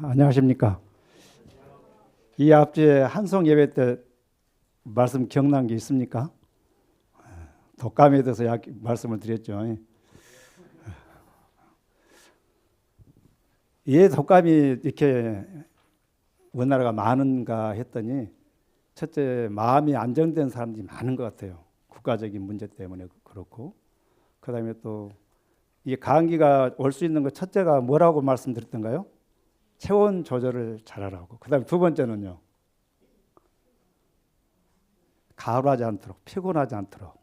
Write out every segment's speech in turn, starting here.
안녕하십니까. 이 앞주에 한송 예배 때 말씀 기억난 게 있습니까? 독감에 대해서 말씀을 드렸죠. 왜 독감이 이렇게 우리나라가 많은가 했더니 첫째 마음이 안정된 사람들이 많은 것 같아요. 국가적인 문제 때문에 그렇고, 그다음에 또 이 감기가 올 수 있는 것 첫째가 뭐라고 말씀드렸던가요? 체온 조절을 잘하라고. 그다음에 두 번째는요, 가을하지 않도록, 피곤하지 않도록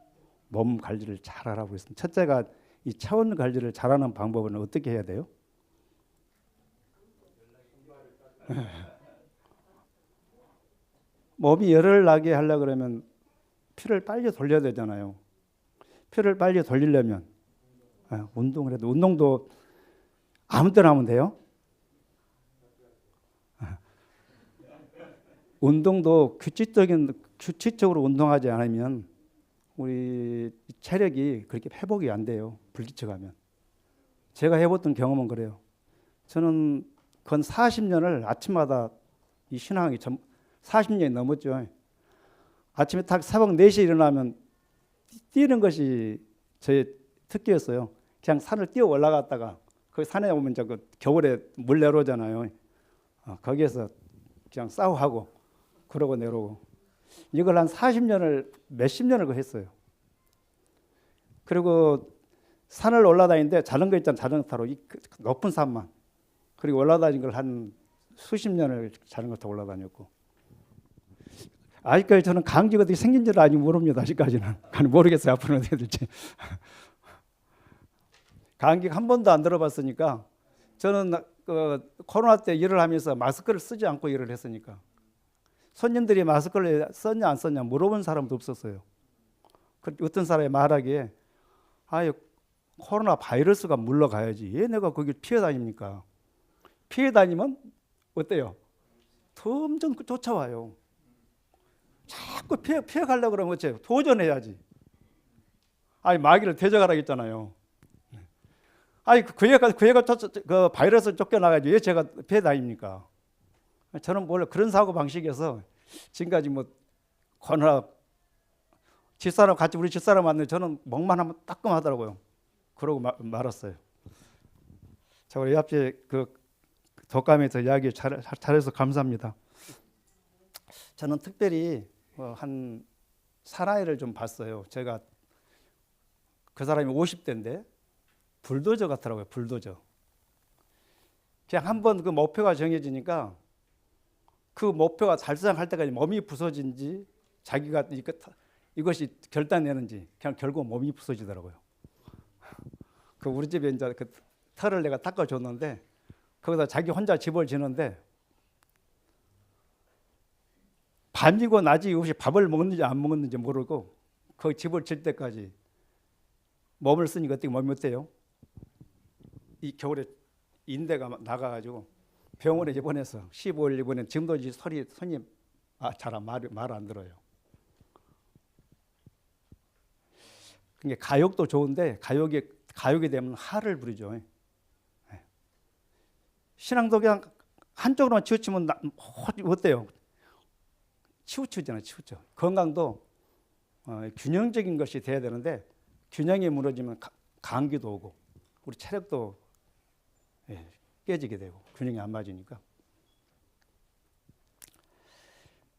몸 관리를 잘하라고 했습니다. 첫째가 이 체온 관리를 잘하는 방법은 어떻게 해야 돼요? 몸이 열을 나게 하려 그러면 피를 빨리 돌려야 되잖아요. 피를 빨리 돌리려면 운동을 해도, 운동도 아무 때나 하면 돼요. 운동도 규칙적으로 운동하지 않으면 우리 체력이 그렇게 회복이 안 돼요. 불규칙하면. 제가 해봤던 경험은 그래요. 저는 건 40년을 아침마다 이 신앙이 40년이 넘었죠. 아침에 딱 새벽 4시에 일어나면 뛰는 것이 저의 특기였어요. 그냥 산을 뛰어 올라갔다가 그 산에 오면 그 겨울에 물 내려오잖아요. 거기에서 그냥 싸우하고 그러고 내려오고, 이걸 한 40년을 몇십 년을 했어요. 그리고 산을 올라다니는데 자전거 있잖아요. 자전거 타러 높은 산만, 그리고 올라다닌 걸 한 수십 년을 자전거 타고 올라다녔고, 아직까지 저는 감기가 어떻게 생긴지를 아직 모릅니다. 아직까지는 모르겠어요. 앞으로는 어떻게 될지. 감기 한 번도 안 들어봤으니까. 저는 코로나 때 일을 하면서 마스크를 쓰지 않고 일을 했으니까 손님들이 마스크를 썼냐 안 썼냐 물어본 사람도 없었어요. 어떤 사람이 말하기에 아유, 코로나 바이러스가 물러가야지 왜 내가 거길 피해 다닙니까? 피해 다니면 어때요? 점점 쫓아와요. 자꾸 피해 가려고 그러면 어째요? 도전해야지. 아니, 마귀를 대적하라 했잖아요. 아니, 그 애가 그 바이러스 쫓겨나가지 왜 제가 피해 다닙니까? 저는 원래 그런 사고 방식이어서 지금까지 뭐 코로나 집사람 같이 우리 집사람 왔는데 저는 목만 하면 따끔하더라고요. 그러고 말았어요. 자, 우리 앞에 그 독감에서 이야기 잘해서 감사합니다. 저는 특별히 한 사나이를 좀 봤어요. 제가 그 사람이 50대인데 불도저 같더라고요. 불도저. 그냥 한번 그 목표가 정해지니까 그 목표가 달성할 때까지 몸이 부서진지 자기가 이것이 결단내는지 그냥 결국 몸이 부서지더라고요. 그 우리 집에 이제 그 털을 내가 닦아줬는데 거기다 자기 혼자 집을 지는데 밤이고 낮이 없이 밥을 먹는지 안 먹는지 모르고 그 집을 질 때까지 몸을 쓰니까 어떻게 몸이 어때요? 이 겨울에 인대가 나가가지고 병원에 입원해서 15일 입원해. 지금도 손이 잘 말 안 들어요. 그러니까 가욕도 좋은데 가욕이 되면 화를 부리죠. 신앙도 그냥 한쪽으로만 치우치면 어때요? 치우치잖아요. 치우쳐. 건강도 균형적인 것이 돼야 되는데 균형이 무너지면 감기도 오고 우리 체력도 깨지게 되고 균형이 안 맞으니까.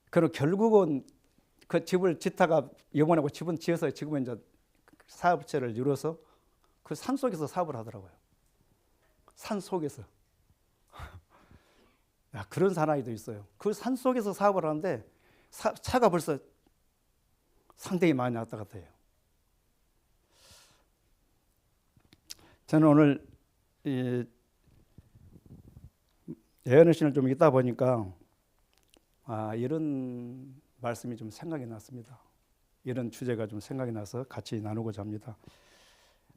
그리고 결국은 그 집을 짓다가 영원하고 집은 지어서 지금은 이제 사업체를 이뤄서 그 산 속에서 사업을 하더라고요. 산 속에서. 야, 그런 사나이도 있어요. 그 산 속에서 사업을 하는데 차가 벌써 상당히 많이 왔다 갔다 해요. 저는 오늘 예언의 신을 좀 읽다 보니까 이런 말씀이 좀 생각이 났습니다. 이런 주제가 좀 생각이 나서 같이 나누고자 합니다.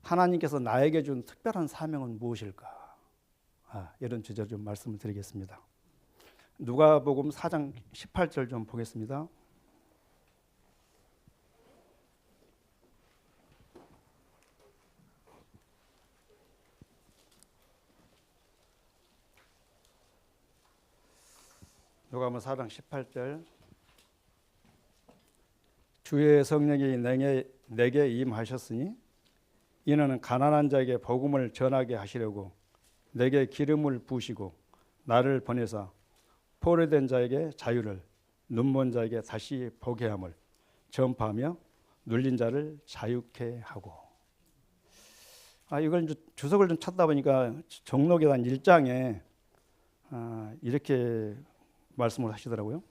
하나님께서 나에게 준 특별한 사명은 무엇일까? 이런 주제로 좀 말씀을 드리겠습니다. 누가복음 4장 18절 좀 보겠습니다. 요가복음 4장 18절 주의 성령이 내게 임하셨으니 이는 가난한 자에게 복음을 전하게 하시려고 내게 기름을 부으시고 나를 보내사 포로된 자에게 자유를 눈먼 자에게 다시 보게 함을 전파하며 눌린 자를 자유케 하고. 이걸 주석을 좀 찾다 보니까 종록에단 1장에 이렇게 말씀을 하시더라고요.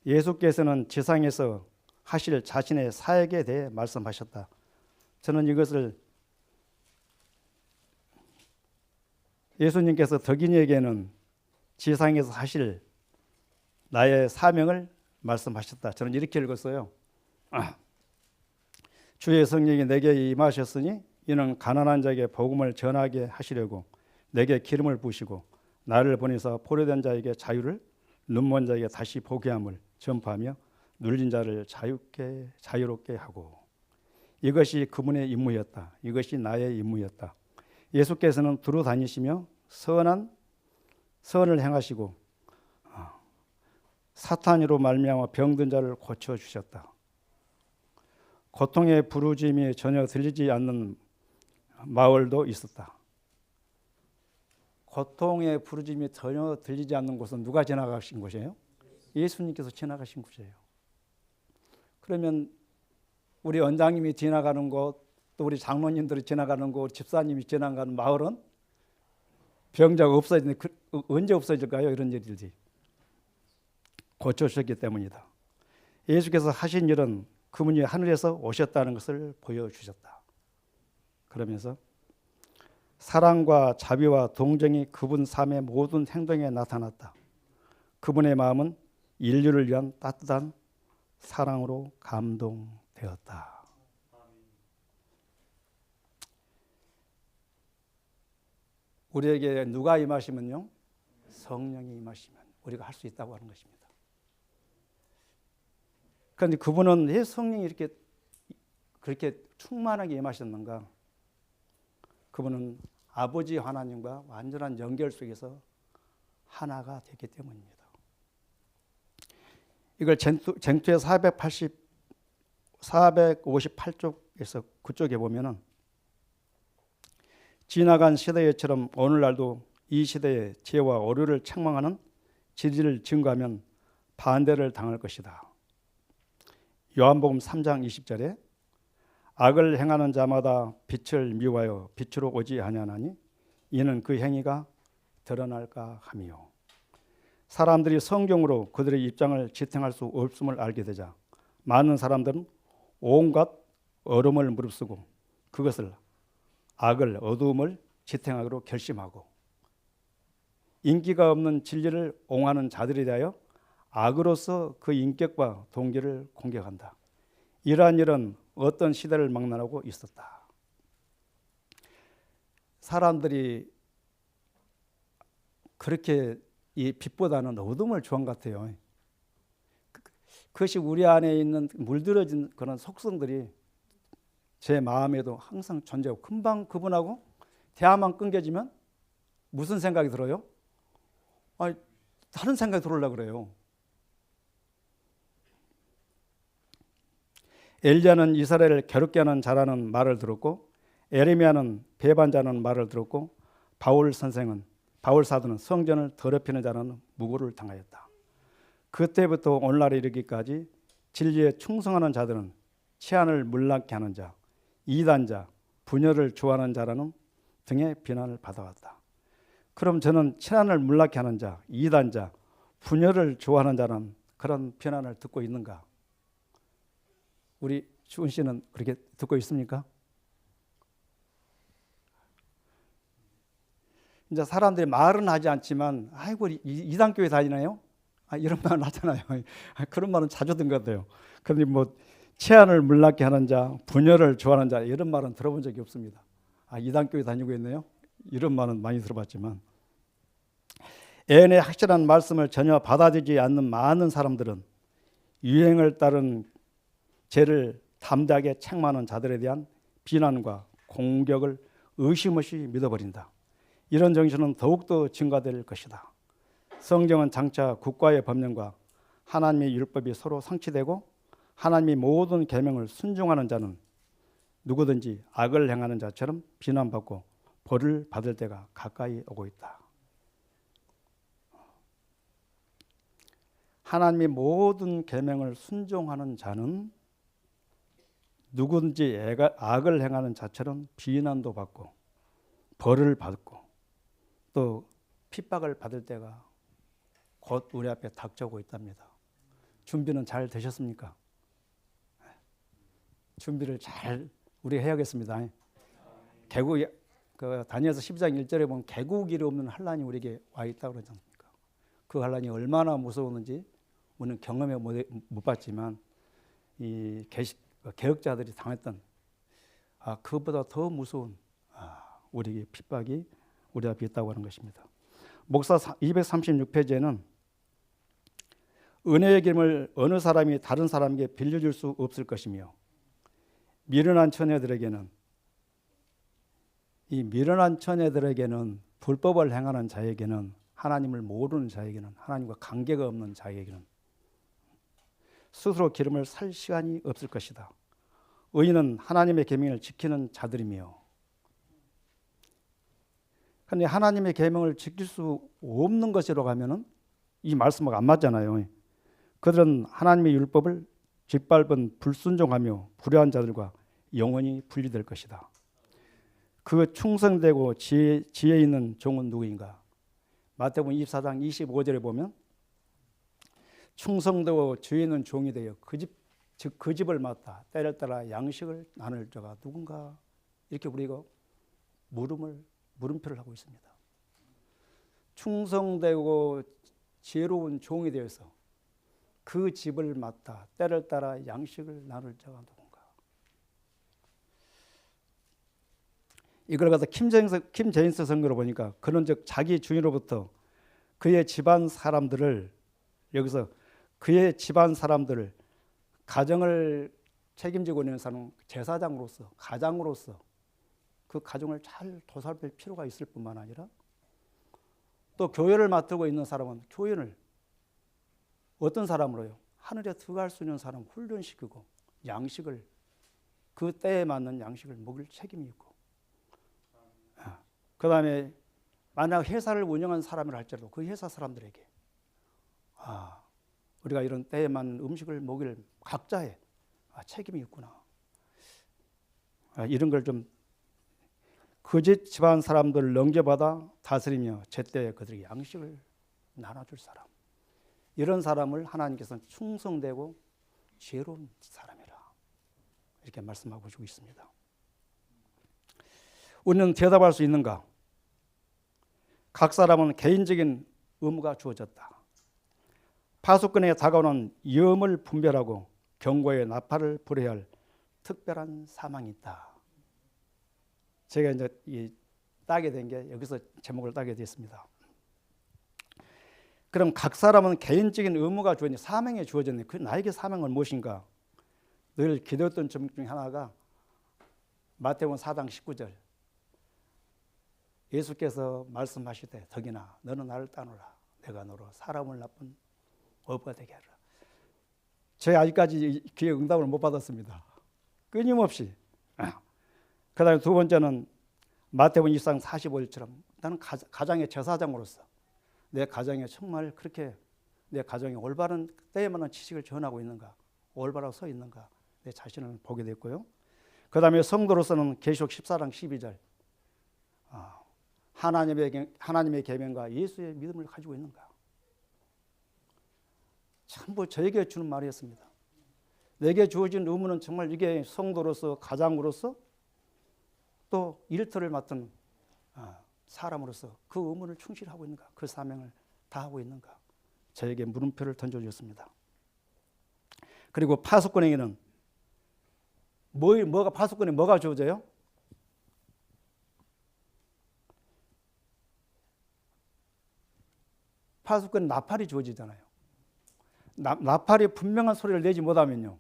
예수께서는 지상에서 하실 자신의 사역에 대해 말씀하셨다. 저는 이것을 예수님께서 덕인에게는 지상에서 하실 나의 사명을 말씀하셨다. 저는 이렇게 읽었어요. 주의 성령이 내게 임하셨으니 이는 가난한 자에게 복음을 전하게 하시려고 내게 기름을 부으시고 나를 보내사 포로된 자에게 자유를 눈먼 자에게 다시 보게 함을 전파하며 눌린 자를 자유롭게 하고. 이것이 그분의 임무였다. 이것이 나의 임무였다. 예수께서는 두루 다니시며 선을 행하시고 사탄으로 말미암아 병든 자를 고쳐 주셨다. 고통의 부르짖음이 전혀 들리지 않는 마을도 있었다. 고통의 부르짖음이 전혀 들리지 않는 곳은 누가 지나가신 곳이에요? 예수님께서 지나가신 곳이에요. 그러면 우리 원장님이 지나가는 곳, 또 우리 장로님들이 지나가는 곳, 집사님이 지나가는 마을은 병자가 없어지는데 언제 없어질까요? 이런 일들이 고쳐주셨기 때문이다. 예수께서 하신 일은 그분이 하늘에서 오셨다는 것을 보여주셨다. 그러면서 사랑과 자비와 동정이 그분 삶의 모든 행동에 나타났다. 그분의 마음은 인류를 위한 따뜻한 사랑으로 감동되었다. 우리에게 누가 임하시면요? 성령이 임하시면 우리가 할 수 있다고 하는 것입니다. 그런데 그분은 왜 성령이 이렇게 그렇게 충만하게 임하셨는가? 그분은 아버지 하나님과 완전한 연결 속에서 하나가 됐기 때문입니다. 이걸 쟁투의 458쪽에서 그쪽에 보면은 지나간 시대처럼 오늘날도 이 시대의 죄와 오류를 책망하는 질을 증거하면 반대를 당할 것이다. 요한복음 3장 20절에 악을 행하는 자마다 빛을 미워하여 빛으로 오지 아니하나니 이는 그 행위가 드러날까 하며. 사람들이 성경으로 그들의 입장을 지탱할 수 없음을 알게 되자 많은 사람들은 온갖 어려움을 무릅쓰고 그것을 악을 어두움을 지탱하기로 결심하고 인기가 없는 진리를 옹호하는 자들에 대하여 악으로서 그 인격과 동기를 공격한다. 이러한 일은 어떤 시대를 막론하고 있었다. 사람들이 그렇게 이 빛보다는 어둠을 좋아한 것 같아요. 그것이 우리 안에 있는 물들어진 그런 속성들이 제 마음에도 항상 존재하고 금방 그분하고 대화만 끊겨지면 무슨 생각이 들어요? 다른 생각이 들어오려고 그래요. 엘리야는 이스라엘을 괴롭게 하는 자라는 말을 들었고 에레미야는 배반자라는 말을 들었고 바울 사도는 성전을 더럽히는 자라는 무고를 당하였다. 그때부터 오늘날에 이르기까지 진리에 충성하는 자들은 치안을 문란케 하는 자, 이단자, 분열을 좋아하는 자라는 등의 비난을 받아왔다. 그럼 저는 치안을 문란케 하는 자, 이단자, 분열을 좋아하는 자는 그런 비난을 듣고 있는가? 우리 주은 씨는 그렇게 듣고 있습니까? 이제 사람들이 말은 하지 않지만 아이고 이단교회 다니나요? 이런 말은 하잖아요. 그런 말은 자주 듣는 것 같아요. 그런데 뭐 치안을 문란케 하는 자, 분열을 좋아하는 자 이런 말은 들어본 적이 없습니다. 이단교회 다니고 있네요. 이런 말은 많이 들어봤지만 애언의 확실한 말씀을 전혀 받아들이지 않는 많은 사람들은 유행을 따른 죄를 담대하게 책망하는 자들에 대한 비난과 공격을 의심 없이 믿어버린다. 이런 정신은 더욱더 증가될 것이다. 성경은 장차 국가의 법령과 하나님의 율법이 서로 상치되고 하나님의 모든 계명을 순종하는 자는 누구든지 악을 행하는 자처럼 비난받고 벌을 받을 때가 가까이 오고 있다. 하나님의 모든 계명을 순종하는 자는 누구든지 악을 행하는 자처럼 비난도 받고 벌을 받고 또 핍박을 받을 때가 곧 우리 앞에 닥쳐오고 있답니다. 준비는 잘 되셨습니까? 준비를 잘 우리 해야겠습니다. 개국 다니엘서 12장 1절에 보면 개국일이 없는 환란이 우리에게 와 있다고 그러지 않습니까? 그 환란이 얼마나 무서웠는지 우리는 경험해 못 봤지만 이 개혁자들이 당했던 그것보다 더 무서운 우리에게 핍박이 우리 앞에 있다고 하는 것입니다. 목사 236페이지에는 은혜의 기름을 어느 사람이 다른 사람에게 빌려줄 수 없을 것이며 미련한 처녀들에게는 불법을 행하는 자에게는 하나님을 모르는 자에게는 하나님과 관계가 없는 자에게는 스스로 기름을 살 시간이 없을 것이다. 의인은 하나님의 계명을 지키는 자들이며 그런데 하나님의 계명을 지킬 수 없는 것이라고 하면은 이 말씀하고 안 맞잖아요. 그들은 하나님의 율법을 짓밟은 불순종하며 불의한 자들과 영원히 분리될 것이다. 그 충성되고 지혜 있는 종은 누구인가? 마태복음 24장 25절에 보면 충성되고 지혜 있는 종이 되어 그 집을 맡아 때를 따라 양식을 나눌 자가 누군가? 이렇게 우리가 물음표를 하고 있습니다. 충성되고 지혜로운 종이 되어서 그 집을 맡아 때를 따라 양식을 나눌 자가 누군가? 이걸 갖다 킴 제임스 성경으로 보니까 그런즉 자기 주인으로부터 그의 집안 사람들을 여기서 그의 집안 사람들을 가정을 책임지고 있는 사람은 제사장으로서 가장으로서 그 가정을 잘 도살필 필요가 있을 뿐만 아니라 또 교회를 맡고 있는 사람은 교인을 어떤 사람으로요? 하늘에 들어갈 수 있는 사람 훈련시키고 양식을 그 때에 맞는 양식을 먹일 책임이 있고 그 다음에 만약 회사를 운영하는 사람이라 할지라도 그 회사 사람들에게 우리가 이런 때에 맞는 음식을 먹일 각자의 책임이 있구나. 이런 걸 좀 거짓 집안 사람들을 넘겨받아 다스리며 제때에 그들에게 양식을 나눠줄 사람. 이런 사람을 하나님께서는 충성되고 지혜로운 사람이라 이렇게 말씀하고 주고 있습니다. 우리는 대답할 수 있는가? 각 사람은 개인적인 의무가 주어졌다. 파수꾼에게 다가오는 위험을 분별하고 경고의 나팔을 불어야 할 특별한 사망이 있다. 제가 이제 따게 된 게 여기서 제목을 따게 됐습니다. 그럼 각 사람은 개인적인 의무가 주어졌니 사명이 주어졌니? 그 나에게 사명은 무엇인가? 늘 기도했던 제목 중에 하나가 마태복음 4장 19절 예수께서 말씀하시되 덕이나 너는 나를 따르라 내가 너로 사람을 나쁜 어부가 되게 하라. 제가 아직까지 기회 응답을 못 받았습니다. 끊임없이. 그 다음에 두 번째는 마태복음 24장 45절처럼 나는 가장의 제사장으로서 내 가정에 정말 그렇게 내 가정이 올바른 때에 맞는 지식을 전하고 있는가, 올바르게 서 있는가 내 자신을 보게 됐고요. 그 다음에 성도로서는 계시록 14장 12절 하나님의 계명과 예수의 믿음을 가지고 있는가. 전부 저에게 주는 말이었습니다. 내게 주어진 의무는 정말 이게 성도로서 가장으로서 또 일터를 맡은 사람으로서 그 의무를 충실하고 있는가, 그 사명을 다하고 있는가, 저에게 물음표를 던져주었습니다. 그리고 파수꾼에게는 파수꾼에 뭐가 주어져요? 파수꾼은 나팔이 주어지잖아요. 나팔이 분명한 소리를 내지 못하면요,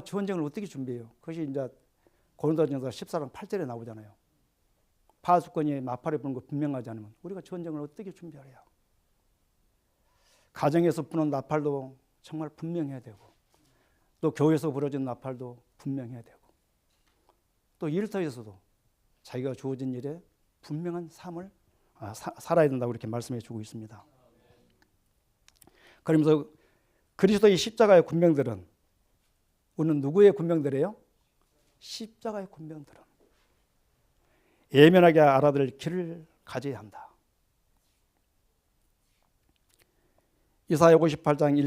전쟁을 어떻게 준비해요? 그것이 이제 고린도전서 14장 8절에 나오잖아요. 파수꾼이 나팔을 부는 거 분명하지 않으면 우리가 전쟁을 어떻게 준비하랴? 가정에서 부는 나팔도 정말 분명해야 되고, 또 교회에서 부러진 나팔도 분명해야 되고, 또 일터에서도 자기가 주어진 일에 분명한 삶을 살아야 된다고 이렇게 말씀해 주고 있습니다. 그러면서 그리스도의 십자가의 군병들은, 우리는 누구의 군병들이에요? 십자가의 군병들은 예민하게 알아들 길을 가져야 한다. 이사야 58장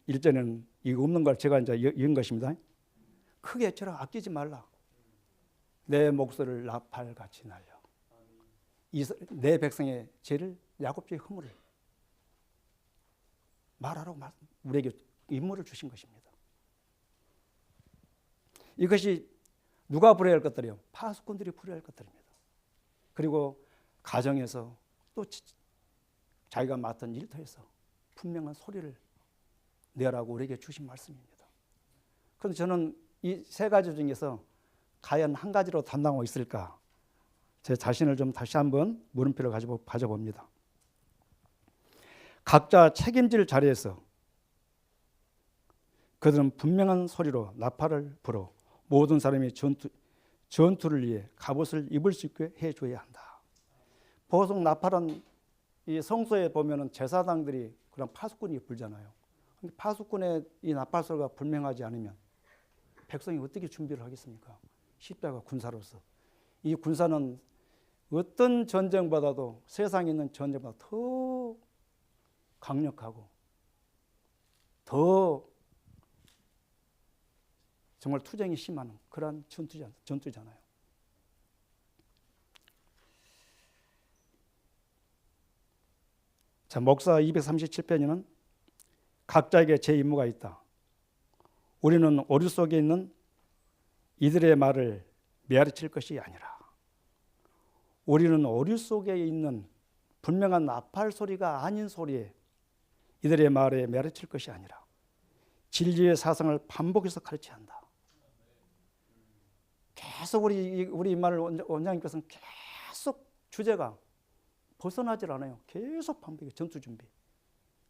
1절에는 이거 없는 걸 제가 이제 이은 것입니다. 크게 저라 아끼지 말라. 내 목소리를 나팔같이 날려. 내 백성의 죄를 야곱의 허물을 말하라고 우리에게 임무를 주신 것입니다. 이것이 누가 부려야 할 것들이요? 파수꾼들이 부려야 할 것들입니다. 그리고 가정에서 또 자기가 맡은 일터에서 분명한 소리를 내라고 우리에게 주신 말씀입니다. 그런데 저는 이 세 가지 중에서 과연 한 가지로 담당하고 있을까? 제 자신을 좀 다시 한번 물음표를 가져봅니다. 각자 책임질 자리에서 그들은 분명한 소리로 나팔을 불어 모든 사람이 전투를 위해 갑옷을 입을 수 있게 해줘야 한다. 보통 나팔은 이 성소에 보면은 제사장들이 그런 파수꾼이 불잖아요. 파수꾼의 이 나팔 소리가 분명하지 않으면 백성이 어떻게 준비를 하겠습니까? 십자가 군사로서. 이 군사는 어떤 전쟁보다도 세상에 있는 전쟁보다 더 강력하고 더 정말 투쟁이 심한 그런 전투잖아요. 자, 목사 237편에는 각자에게 제 임무가 있다. 우리는 오류 속에 있는 이들의 말을 메아리칠 것이 아니라, 우리는 오류 속에 있는 분명한 나팔 소리가 아닌 소리에 이들의 말에 메아리칠 것이 아니라 진리의 사상을 반복해서 가르쳐야 한다. 계속 우리 이 말을 원장님께서는 계속 주제가 벗어나질 않아요. 계속 반복해. 전투 준비.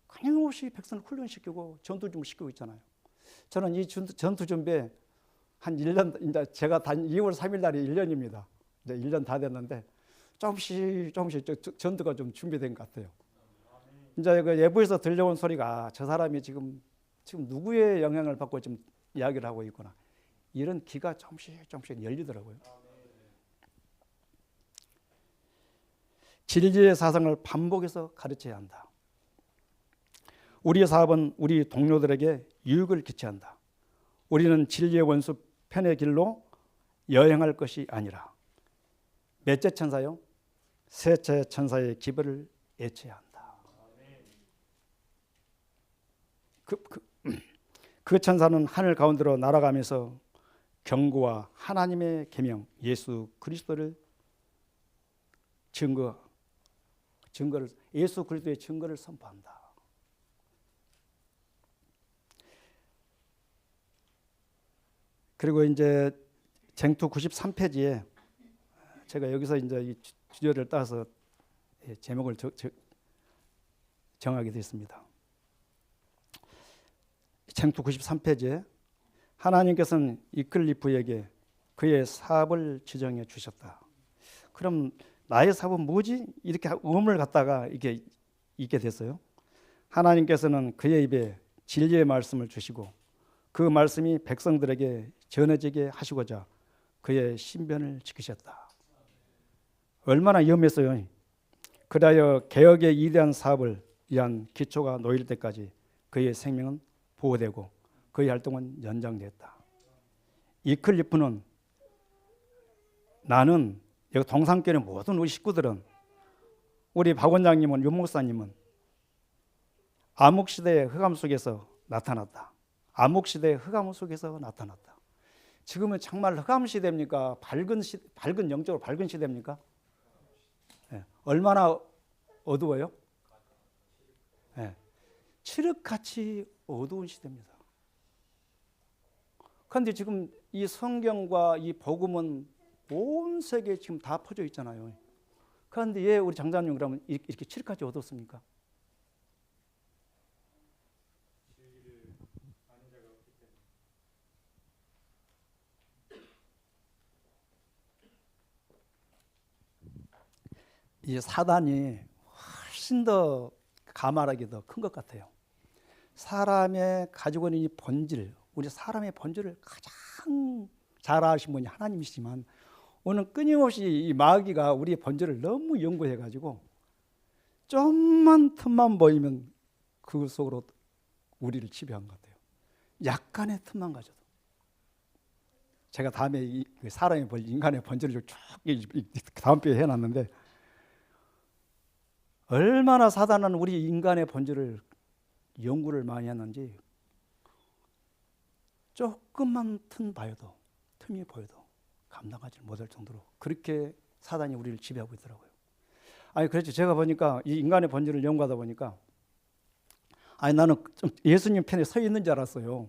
끊임없이 백성을 훈련시키고 전투 준비 시키고 있잖아요. 저는 이 전투 준비에 한 1년, 이제 제가 2월 3일 날이 1년입니다. 이제 1년 다 됐는데 조금씩 전투가 좀 준비된 것 같아요. 이제 그 예부에서 들려온 소리가 저 사람이 지금 누구의 영향을 받고 지금 이야기를 하고 있구나. 이런 귀가 조금씩 열리더라고요. 진리의 사상을 반복해서 가르쳐야 한다. 우리의 사업은 우리 동료들에게 유익을 끼쳐야 한다. 우리는 진리의 원수 편의 길로 여행할 것이 아니라 몇째 천사요? 셋째 천사의 기별을 애쳐야 한다. 그 천사는 하늘 가운데로 날아가면서 경고와 하나님의 계명 예수 그리스도를 예수 그리스도의 증거를 선포한다. 그리고 이제 쟁투 93페이지에 제가 여기서 이제 이 주제를 따서 제목을 정하게 됐습니다. 쟁투 93페이지에 하나님께서는 이클리프에게 그의 사업을 지정해 주셨다. 그럼 나의 사업은 뭐지? 이렇게 의문을 갖다가 이게 있게 됐어요. 하나님께서는 그의 입에 진리의 말씀을 주시고 그 말씀이 백성들에게 전해지게 하시고자 그의 신변을 지키셨다. 얼마나 위험했어요. 그리하여 개혁의 이대한 사업을 위한 기초가 놓일 때까지 그의 생명은 보호되고 그의 활동은 연장됐다. 이클리프는 나는 여기 동산교회 모든 우리 식구들은 우리 박 원장님은 윤 목사님은 암흑시대의 흑암 속에서 나타났다. 암흑시대의 흑암 속에서 나타났다. 지금은 정말 흑암 시대입니까? 밝은 영적으로 밝은 시대입니까? 네. 얼마나 어두워요? 네. 칠흑같이 어두운 시대입니다. 그런데 지금 이 성경과 이 복음은 온 세계에 지금 다 퍼져 있잖아요. 그런데 왜 우리 장자님 그러면 이렇게 칠흑같이 어둡습니까? 이 사단이 훨씬 더 가말하게 더 큰 것 같아요. 사람의 가지고 있는 이 본질, 우리 사람의 본질을 가장 잘 아신 분이 하나님이시지만 오늘 끊임없이 이 마귀가 우리의 본질을 너무 연구해가지고 좀만 틈만 보이면 그 속으로 우리를 지배한 것 같아요. 약간의 틈만 가져도. 제가 다음에 이 사람의 인간의 본질을 쭉 다음 주에 해놨는데 얼마나 사단은 우리 인간의 본질을 연구를 많이 했는지 조금만 틈이 보여도 감당하지 못할 정도로 그렇게 사단이 우리를 지배하고 있더라고요. 아니 그렇죠. 제가 보니까 이 인간의 본질을 연구하다 보니까 나는 좀 예수님 편에 서 있는 줄 알았어요.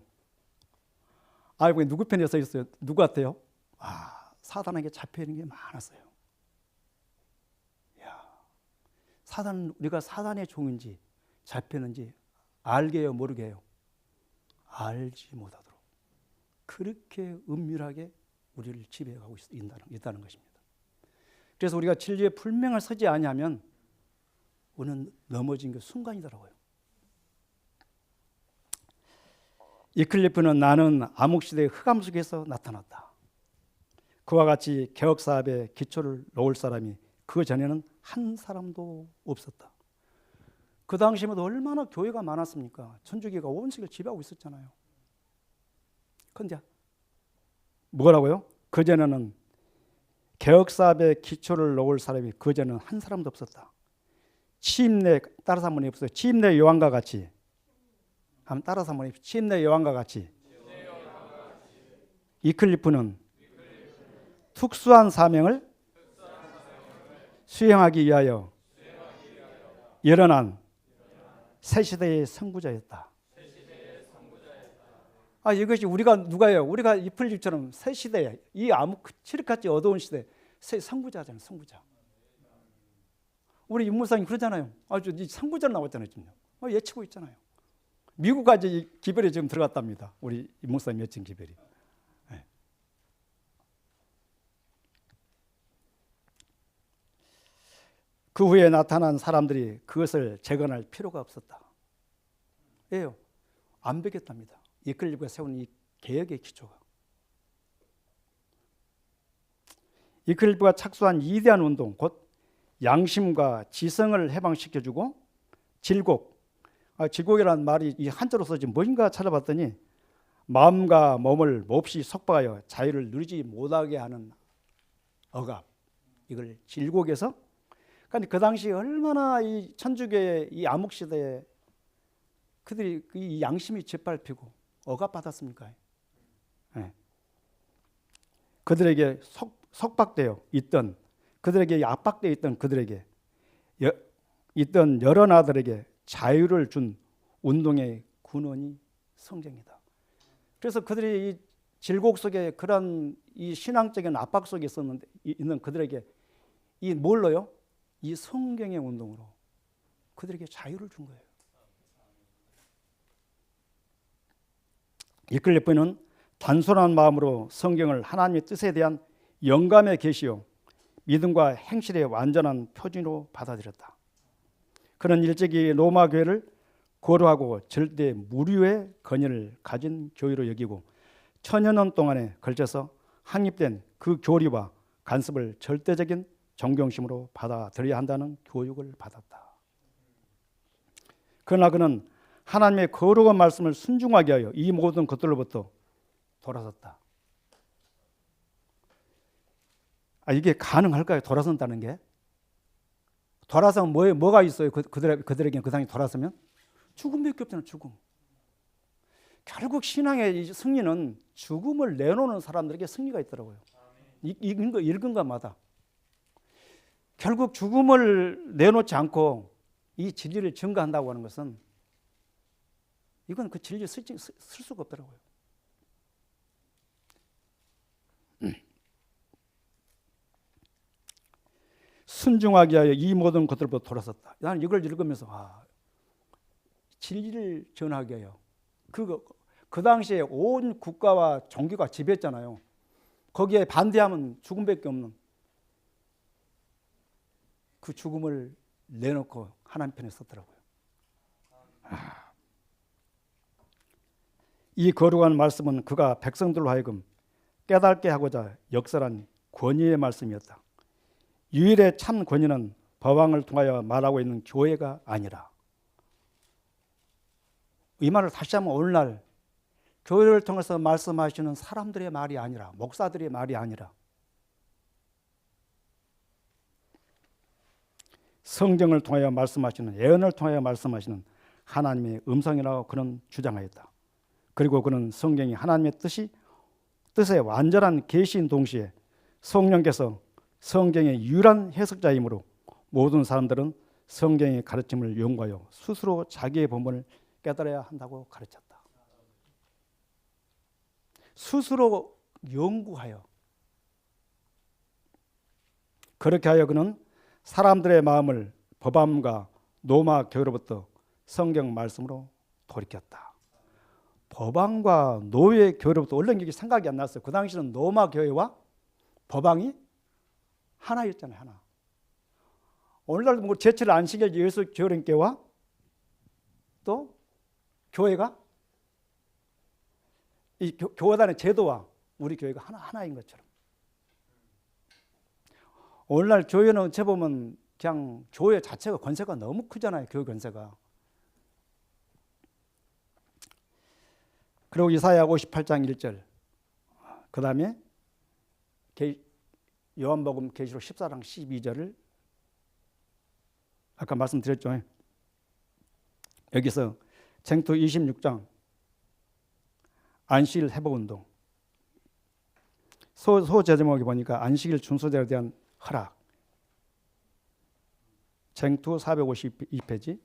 왜 누구 편에 서 있어요? 누구 같아요? 사단에게 잡혀 있는 게 많았어요. 우리가 사단의 종인지 잡혔는지 알게 해요, 모르게 해요? 알지 못하도록 그렇게 은밀하게 우리를 지배하고 있다는 것입니다. 그래서 우리가 진리의 불명을 서지 아니하면 우리는 넘어진 게 순간이더라고요. 이클리프는 나는 암흑시대의 흑암 속에서 나타났다. 그와 같이 개혁사업에 기초를 놓을 사람이 그 전에는 한 사람도 없었다. 그 당시에도 얼마나 교회가 많았습니까? 천주교가 온 세계를 지배하고 있었잖아요. 그런데 뭐라고요? 그전에는 개혁사업에 기초를 놓을 사람이 그전에는 한 사람도 없었다. 침례 따라서 한번 해보세요. 침례 요한과 같이 한번 따라서 한번 해보세요. 침례 요한과 같이 이클리프는 특수한 사명을 수행하기 위하여 열어난 새 시대의 선구자였다. 이것이 우리가 누가요? 우리가 이클리프처럼 새 시대에 이 칠흑같이 어두운 시대 새 선구자잖아요. 선구자. 우리 윤무사님 그러잖아요. 이 선구자 나왔잖아요. 지금 예치고 있잖아요. 미국까지 기별이 지금 들어갔답니다. 우리 윤무사님 예칭 기별이. 네. 그 후에 나타난 사람들이 그것을 재건할 필요가 없었다. 왜요? 안 베겼답니다. 이클리프가 세운 이 개혁의 기초가. 이클리프가 착수한 위대한 운동, 곧 양심과 지성을 해방시켜주고 질곡. 질곡이라는 말이 이 한자로 써지 뭔가 찾아봤더니 마음과 몸을 몹시 속박하여 자유를 누리지 못하게 하는 억압. 이걸 질곡에서. 그러니까 그 당시 얼마나 이 천주교의 이 암흑 시대에 그들이 이 양심이 짓밟히고 억압받았습니까? 네. 그들에게 속박되어 있던, 그들에게 압박되어 있던 그들에게 있던 여러 나들에게 자유를 준 운동의 근원이 성경이다. 그래서 그들이 이 질곡 속에 그런 이 신앙적인 압박 속에 있는 그들에게 이 뭘로요? 이 성경의 운동으로 그들에게 자유를 준 거예요. 이클리프는 단순한 마음으로 성경을 하나님의 뜻에 대한 영감의 계시요 믿음과 행실의 완전한 표준으로 받아들였다. 그는 일찍이 로마 교회를 거룩하고 절대 무류의 권위를 가진 교회로 여기고 천여 년 동안에 걸쳐서 확립된 그 교리와 간섭을 절대적인 존경심으로 받아들여야 한다는 교육을 받았다. 그러나 그는 하나님의 거룩한 말씀을 순종하게 하여 이 모든 것들로부터 돌아섰다. 이게 가능할까요? 돌아선다는 게? 돌아서면 뭐가 있어요? 그들에게 그 당시 돌아서면? 죽음밖에 없잖아요. 죽음. 결국 신앙의 승리는 죽음을 내놓는 사람들에게 승리가 있더라고요. 읽은 것마다. 결국 죽음을 내놓지 않고 이 진리를 증거한다고 하는 것은 이건 그 진리를 쓸 수가 없더라고요. 순종하기 위하여 이 모든 것들부터 돌아섰다. 나는 이걸 읽으면서 진리를 전하기 위하여 그 당시에 온 국가와 종교가 지배했잖아요. 거기에 반대하면 죽음밖에 없는. 그 죽음을 내놓고 하나님 편에 섰더라고요. 이 거룩한 말씀은 그가 백성들로 하여금 깨닫게 하고자 역설한 권위의 말씀이었다. 유일의 참 권위는 법왕을 통하여 말하고 있는 교회가 아니라, 이 말을 다시 한번 오늘날 교회를 통해서 말씀하시는 사람들의 말이 아니라, 목사들의 말이 아니라 성경을 통하여 말씀하시는, 예언을 통하여 말씀하시는 하나님의 음성이라고 그는 주장하였다. 그리고 그는 성경이 하나님의 뜻의 완전한 계시인 동시에 성령께서 성경의 유일한 해석자이므로 모든 사람들은 성경의 가르침을 연구하여 스스로 자기의 본분을 깨달아야 한다고 가르쳤다. 스스로 연구하여, 그렇게 하여 그는 사람들의 마음을 법암과 노마 교회로부터 성경 말씀으로 돌이켰다. 법왕과 노예 교회로부터, 원래 이게 생각이 안 났어요. 그 당시는 노마 교회와 법왕이 하나였잖아요. 하나. 오늘날도 뭐 제칠 안식일 예수 교련교와 또 교회가, 이 교회단의 제도와 우리 교회가 하나인 것처럼, 오늘날 교회는 어찌 보면 그냥 교회 자체가 권세가 너무 크잖아요. 교회 권세가. 그리고 이사야 58장 1절, 그 다음에 요한복음 계시록 14장 12절을 아까 말씀드렸죠. 여기서 쟁투 26장 안식일 회복운동, 소제목에 보니까 안식일 준수제에 대한 허락, 쟁투 452페이지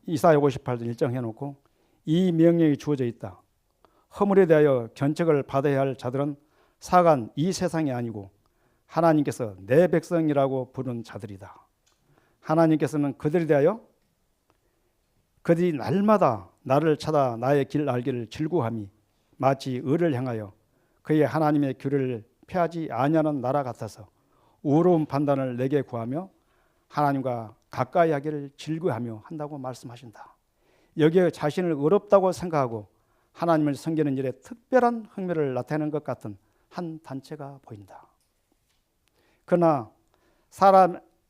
이사야 58절 일정해놓고, 이 명령이 주어져 있다. 허물에 대하여 견책을 받아야 할 자들은 사간 이 세상이 아니고 하나님께서 내 백성이라고 부른 자들이다. 하나님께서는 그들에 대하여 그들이 날마다 나를 찾아 나의 길 알기를 즐거워함이 마치 을을 향하여 그의 하나님의 규례를 폐하지 아니하는 나라 같아서 의로운 판단을 내게 구하며 하나님과 가까이 하기를 즐거워하며 한다고 말씀하신다. 여기에 자신을 의롭다고 생각하고 하나님을 섬기는 일에 특별한 흥미를 나타내는 것 같은 한 단체가 보인다. 그러나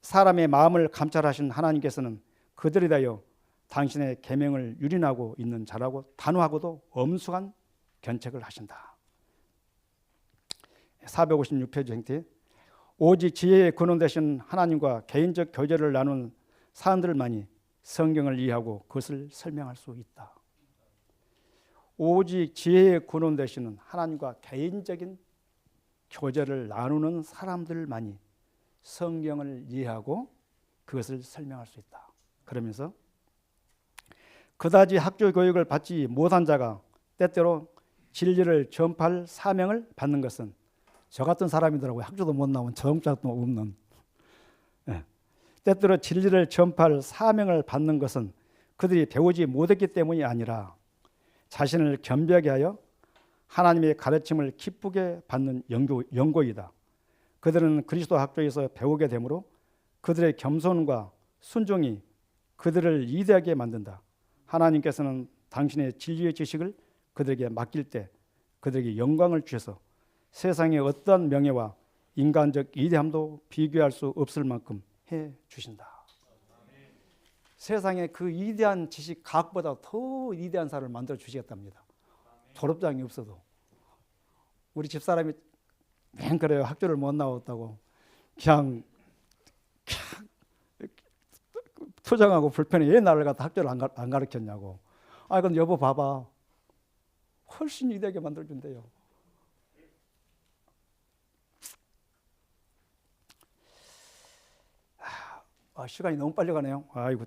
사람의 마음을 감찰하신 하나님께서는 그들에 대하여 당신의 계명을 유린하고 있는 자라고 단호하고도 엄숙한 견책을 하신다. 456페이지 행태, 오직 지혜의 근원 되신 하나님과 개인적 교제를 나눈 사람들만이 성경을 이해하고 그것을 설명할 수 있다. 오직 지혜의 근원 되시는 하나님과 개인적인 교제를 나누는 사람들만이 성경을 이해하고 그것을 설명할 수 있다. 그러면서 그다지 학교 교육을 받지 못한 자가 때때로 진리를 전파할 사명을 받는 것은, 저 같은 사람이더라고요. 학교도 못 나온 정짝도 없는, 때때로 진리를 전파할 사명을 받는 것은 그들이 배우지 못했기 때문이 아니라 자신을 겸비하게 하여 하나님의 가르침을 기쁘게 받는 연고이다. 그들은 그리스도 학교에서 배우게 되므로 그들의 겸손과 순종이 그들을 위대하게 만든다. 하나님께서는 당신의 진리의 지식을 그들에게 맡길 때 그들에게 영광을 주셔서 세상의 어떠한 명예와 인간적 위대함도 비교할 수 없을 만큼 해 주신다. 세상에 그 위대한 지식, 과학보다 더 위대한 사람을 만들어 주시겠답니다. 졸업장이 없어도. 우리 집사람이 맨 그래요. 학교를 못 나왔다고 그냥 투정하고 불편해. 왜 나를 갖다 학교를 안 가르쳤냐고. 아, 그럼 여보 봐봐. 훨씬 위대하게 만들어준대요. 시간이 너무 빨리 가네요. 아이고,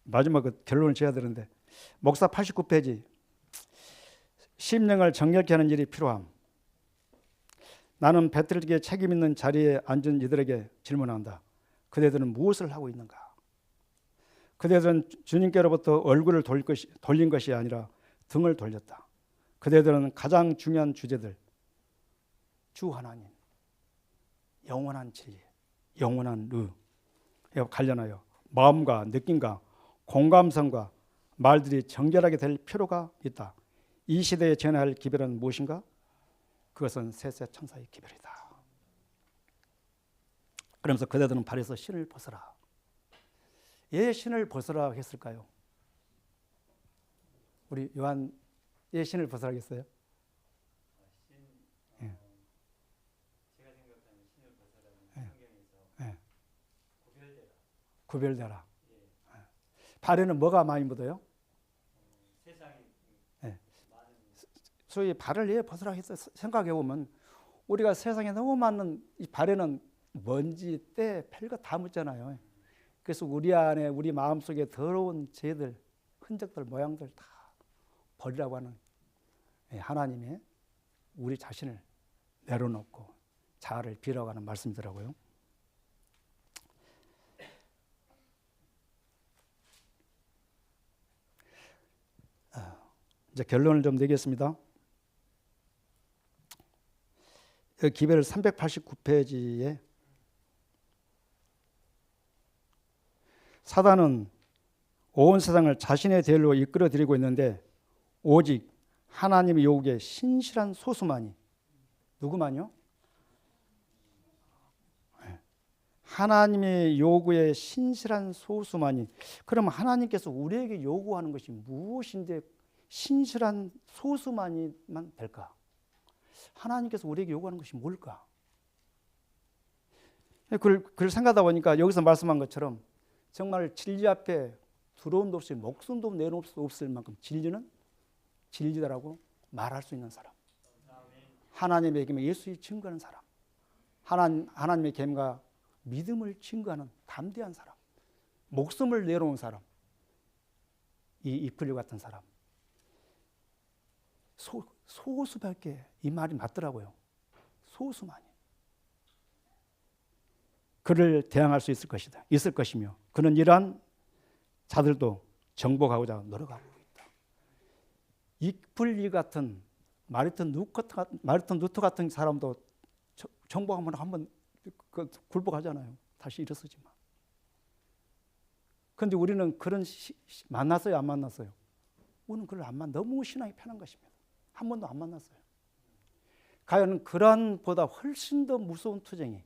마지막 그 결론을 지어야 되는데, 목사 89페이지, 심령을 정결케 하는 일이 필요함. 나는 배틀기에 책임 있는 자리에 앉은 이들에게 질문한다. 그대들은 무엇을 하고 있는가? 그대들은 주님께로부터 얼굴을 돌린 것이 아니라 등을 돌렸다. 그대들은 가장 중요한 주제들, 주 하나님, 영원한 진리, 영원한 의, 관련하여 마음과 느낌과 공감성과 말들이 정결하게 될 필요가 있다. 이 시대에 전해야 할 기별은 무엇인가? 그것은 셋째 천사의 기별이다. 그러면서 그대들은 발에서 신을 벗어라. 왜 신을 벗어라 했을까요? 우리 요한 왜 신을 벗어라 했어요? 예. 제가 생각하는 신을 벗어라는 성경에서 구별되라. 예. 발에는 뭐가 많이 묻어요? 세상에 예. 많은 소위 발을 왜 벗으라 해서 생각해 보면 우리가 세상에 너무 많은 이 발에는 먼지, 때, 펠거 다 묻잖아요. 그래서 우리 안에 우리 마음속에 더러운 죄들, 흔적들, 모양들 다 버리라고 하는 하나님의 우리 자신을 내려놓고 자아를 비라고 하는 말씀이더라고요. 이제 결론을 좀 내겠습니다. 기별 389페이지에 사단은 온 세상을 자신의 대열로 이끌어들이고 있는데 오직 하나님의 요구에 신실한 소수만이, 누구만요? 하나님의 요구에 신실한 소수만이. 그럼 하나님께서 우리에게 요구하는 것이 무엇인데 신실한 소수만이만 될까? 하나님께서 우리에게 요구하는 것이 뭘까? 그걸 생각하다 보니까 여기서 말씀한 것처럼 정말 진리 앞에 두려움도 없이 목숨도 내놓을 수 없을 만큼 진리는 진리다라고 말할 수 있는 사람, 하나님의 계명에 예수의 증거하는 사람, 하나님의 계명과 믿음을 증거하는 담대한 사람, 목숨을 내놓은 사람, 이 이클류 같은 사람, 소수밖에 이 말이 맞더라고요. 소수만이 그를 대항할 수 있을 것이며 그는 이러한 자들도 정복하고자 노력하고 있다. 이클류 같은 마르틴 루터 같은 사람도 정복하면 한번 굴복하잖아요. 다시 일어서지만. 그런데 우리는 그런 만났어요, 안 만났어요? 우리는 그걸 안 너무 신앙이 편한 것입니다. 한 번도 안 만났어요. 과연 그런 보다 훨씬 더 무서운 투쟁이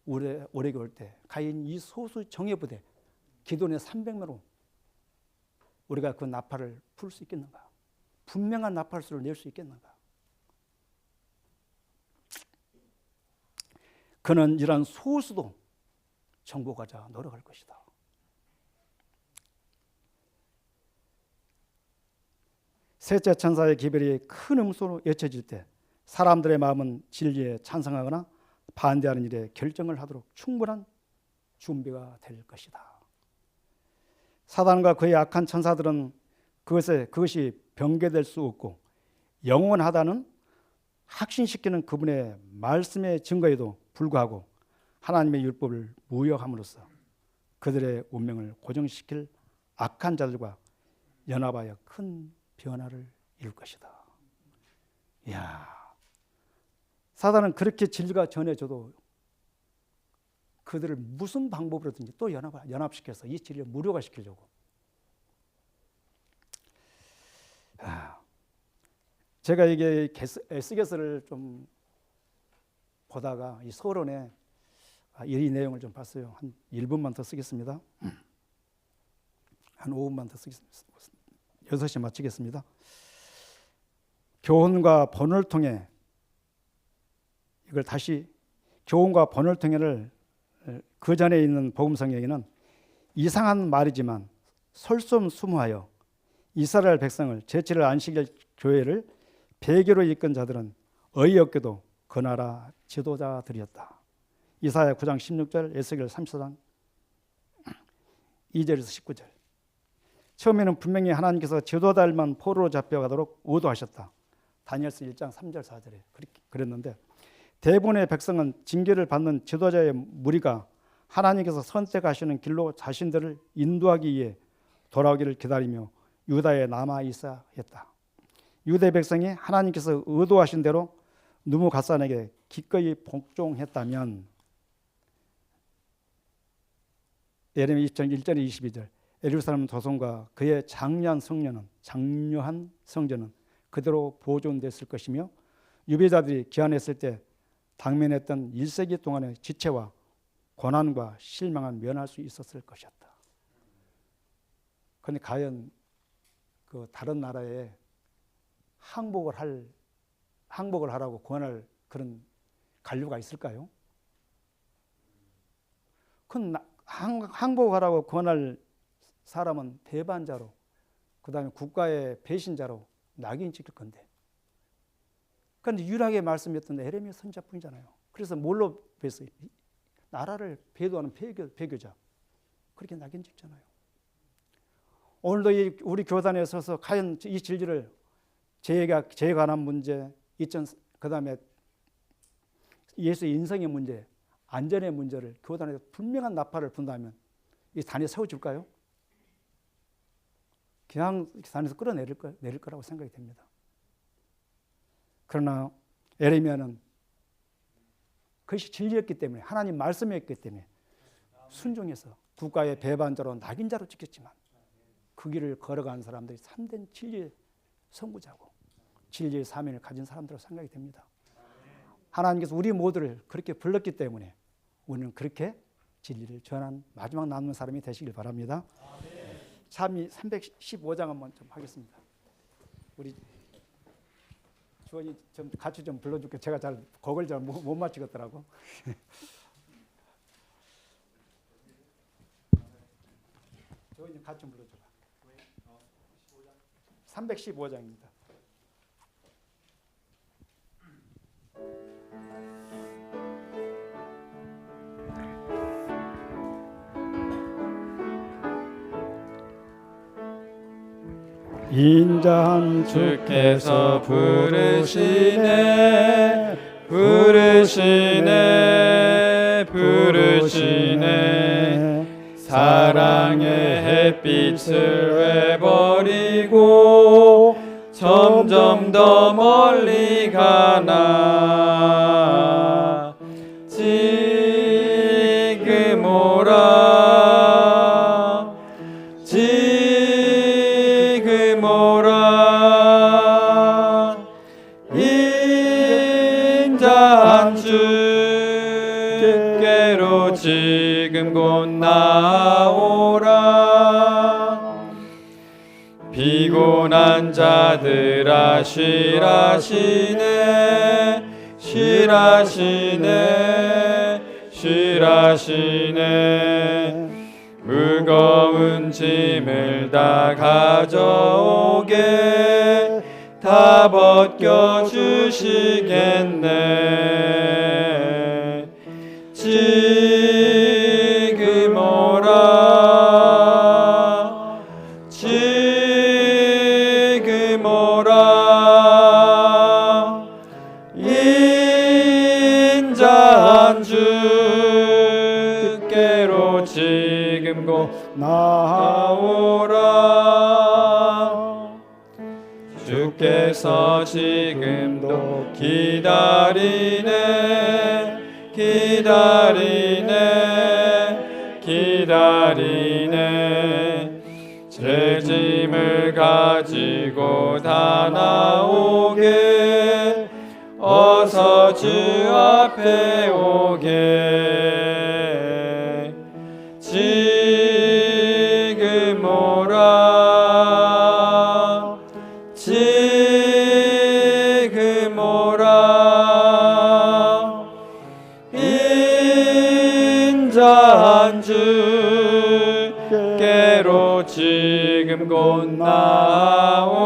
우리에게 올 때 과연 이 소수 정예부대 기도원의 300명으로 우리가 그 나팔을 풀 수 있겠는가? 분명한 나팔수를 낼 수 있겠는가? 그는 이러한 소수도 정복하자 노력할 것이다. 셋째 천사의 기별이 큰 음소로 외쳐질 때 사람들의 마음은 진리에 찬성하거나 반대하는 일에 결정을 하도록 충분한 준비가 될 것이다. 사단과 그의 악한 천사들은 그것이 변개될 수 없고 영원하다는 확신시키는 그분의 말씀의 증거에도 불구하고 하나님의 율법을 무효함으로써 그들의 운명을 고정시킬 악한 자들과 연합하여 큰 변화를 이룰 것이다. 이야, 사단은 그렇게 진리가 전해져도 그들을 무슨 방법으로든지 또 연합시켜서 이 진리를 무료화시키려고. 제가 이게 에스겔서를 좀 보다가 이 서론에 이 내용을 좀 봤어요. 한 1분만 더 쓰겠습니다. 한 5분만 더 쓰겠습니다. 6시에 마치겠습니다. 교훈과 번을 통해 이걸 다시 교훈과 번을 통해를 그 전에 있는 복음성경에는 이상한 말이지만 설솜수무하여 이스라엘 백성을 제7일 안식일 교회를 배교로 이끈 자들은 어이없게도 그 나라 지도자들이었다. 이사야 9장 16절, 에스겔 34장 2절에서 19절. 처음에는 분명히 하나님께서 지도자들만 포로로 잡혀가도록 의도하셨다. 다니엘서 1장 3절 4절에 그랬는데 대부분의 백성은 징계를 받는 지도자의 무리가 하나님께서 선택하시는 길로 자신들을 인도하기 위해 돌아오기를 기다리며 유다에 남아 있어야 했다. 유대 백성이 하나님께서 의도하신 대로 느부갓네살에게 기꺼이 복종했다면 예레미야 20장 1절에 22절 예루살렘 도성과 그의 장려한 성전은 그대로 보존됐을 것이며 유배자들이 귀환했을 때 당면했던 1세기 동안의 지체와 고난과 실망을 면할 수 있었을 것이었다. 그런데 과연 그 다른 나라에 항복을 하라고 권할 그런 관료가 있을까요? 그건 항복하라고 권할 사람은 배반자로, 그 다음에 국가의 배신자로 낙인 찍힐 건데. 그런데 유일하게 말씀했던 에레미야 선지자뿐이잖아요. 그래서 뭘로 뵀어요? 나라를 배도하는 배교자. 그렇게 낙인 찍잖아요. 오늘도 우리 교단에 서서 과연 이 진리를 죄에 관한 문제, 그 다음에 예수의 인성의 문제, 안전의 문제를 교단에서 분명한 나팔을 분다면 이 단에 세워줄까요? 그냥 단에서 끌어내릴 거라고 생각이 됩니다. 그러나 에레미야는 그것이 진리였기 때문에, 하나님 말씀이었기 때문에 순종해서 국가의 배반자로 낙인자로 찍혔지만 그 길을 걸어가는 사람들이 참된 진리의 선구자고 진리의 사명을 가진 사람들로 생각이 됩니다. 하나님께서 우리 모두를 그렇게 불렀기 때문에 우리는 그렇게 진리를 전한 마지막 남는 사람이 되시길 바랍니다. 참이 315장 한번 좀 하겠습니다. 우리 주원이 좀 같이 좀 불러줄게. 제가 곡을 잘 못 맞추겠더라고. 주원이 같이 좀 불러줘봐. 315장입니다. 인자한 주께서 부르시네 부르시네 부르시네 사랑의 햇빛을 외버리고 점점 더 멀리 가나 지금 오라 지금 오라 인자한 주께로 지금 곧 나오라 피곤한 자들아 쉬라시네 쉬라시네 쉬라시네 무거운 짐을 다 가져오게 다 벗겨주시겠네 지금 오라 지금 오라 인자한 주께로 지금 곧 나오라 주께서 지금도 기다리네 기다리네 기다리네 제 짐을 가지고 다 나오게 어서 주 앞에 오게 지금 오라 지금 오라 인자한 주께로 지금 곧 나오라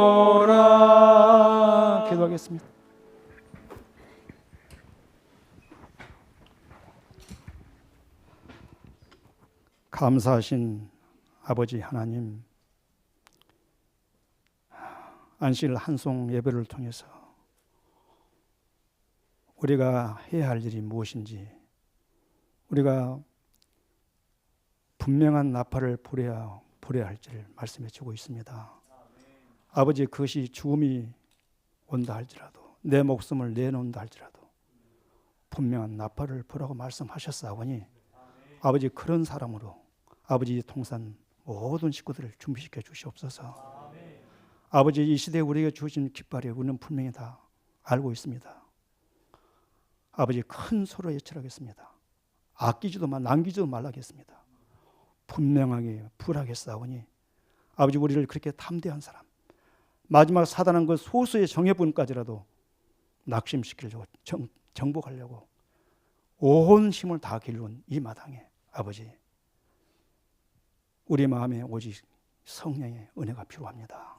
기도하겠습니다. 감사하신 아버지 하나님, 안식일 한송 예배를 통해서 우리가 해야 할 일이 무엇인지, 우리가 분명한 나팔을 불어야 할지를 말씀해 주고 있습니다. 아버지, 그것이 죽음이 온다 할지라도, 내 목숨을 내놓는다 할지라도 분명한 나팔을 불라고 말씀하셨사오니 아버지, 그런 사람으로 아버지 통산 모든 식구들을 준비시켜 주시옵소서. 아버지 이 시대에 우리에게 주신 깃발에 우리는 분명히 다 알고 있습니다. 아버지 큰 소로 예찰하겠습니다. 아끼지도 남기지도 말라겠습니다. 분명하게 불하게 싸우니 아버지 우리를 그렇게 탐대한 사람, 마지막 사단한 그 소수의 정예분까지라도 낙심시키려고 정복하려고 온 힘을 다 길러온 이 마당에 아버지 우리 마음에 오직 성령의 은혜가 필요합니다.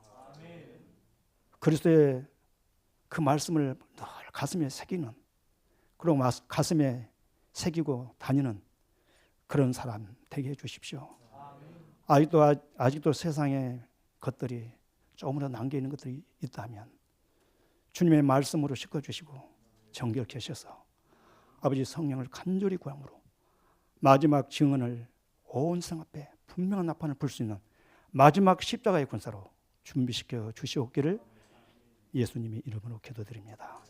그리스도의 그 말씀을 늘 가슴에 새기는, 그리고 가슴에 새기고 다니는 그런 사람 되게 해주십시오. 아직도 세상에 것들이 조금이라도 남겨있는 것들이 있다면 주님의 말씀으로 씻어주시고 정결케 하셔서 아버지 성령을 간절히 구함으로 마지막 증언을 온 세상 앞에 분명한 나판을 불 수 있는 마지막 십자가의 군사로 준비시켜 주시옵기를 예수님의 이름으로 기도드립니다.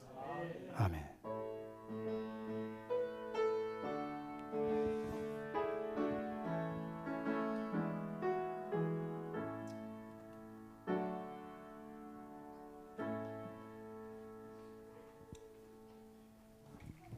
아멘.